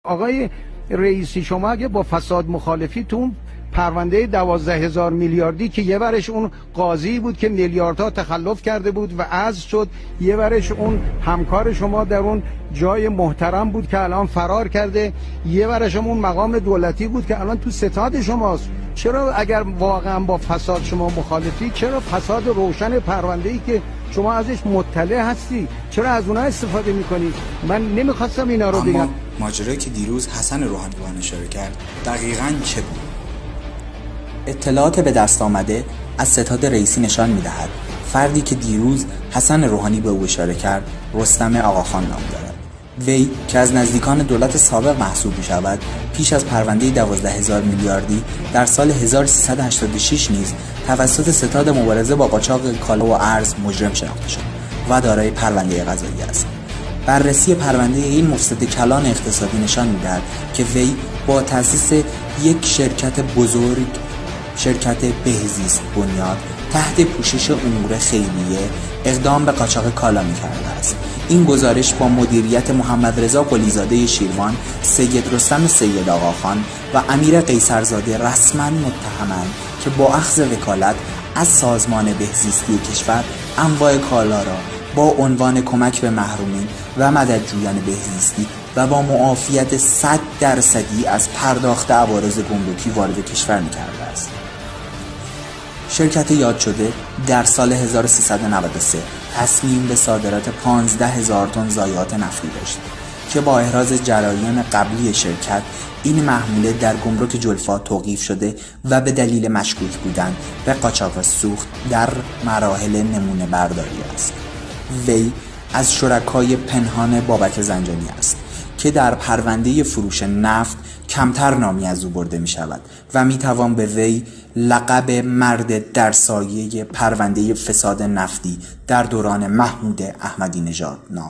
آقای رئیسی، شما اگه با فساد مخالفی تو پرونده 12,000 میلیاردی که یه ورش اون قاضی بود که میلیاردها تخلف کرده بود و عزل شد، یه ورش اون همکار شما در اون جای محترم بود که الان فرار کرده، یه ورش اون مقام دولتی بود که الان تو ستاد شماست. چرا اگر واقعا با فساد شما مخالفی، چرا فساد روشن پرونده‌ای که شما ازش مطلع هستی چرا از اونها استفاده میکنید؟ من نمیخواستم اینا رو بگم. ماجرایی که دیروز حسن روحانی به آن اشاره کرد دقیقاً چه بود؟ اطلاعات به دست آمده از ستاد رئیسی نشان می‌دهد فردی که دیروز حسن روحانی به او اشاره کرد رستم آقاخان نام دارد. وی که از نزدیکان دولت سابق محسوب می‌شود، پیش از پرونده 12,000 میلیاردی در سال 1386 نیز توسط ستاد مبارزه با قاچاق کالا و ارز مجرم شناخته شد و دارای پرونده قضایی است. بررسی پرونده این مفسد کلان اقتصادی نشان می‌دهد که وی با تأسیس یک شرکت بزرگ، شرکت بهزیست بنیاد، تحت پوشش امور خیریه اقدام به قاچاق کالا می‌کرده است. این گزارش با مدیریت محمد رضا قلیزاده شیروان، سید رستم سید آقاخان و امیر قیصرزاده رسما متهمند که با اخذ وکالت از سازمان بهزیستی کشور انواع کالا را با عنوان کمک به محرومین و مددجویان بهزیستی و با معافیت 100% از پرداخت عوارض گمرکی وارد کشور می‌کرده است. شرکت یاد شده در سال 1393 تصمیم به صادرات 15,000 تن ضایعات نفتی داشت که با احراز جرایم قبلی شرکت این محموله در گمرک جلفا توقیف شده و به دلیل مشکوک بودن به قاچاق سوخت در مراحل نمونه برداری است. وی از شرکای پنهان بابک زنجانی است که در پرونده فروش نفت کمتر نامی از او برده می شود و می توان به وی لقب مرد در سایه پرونده فساد نفتی در دوران محمود احمدی نژاد نام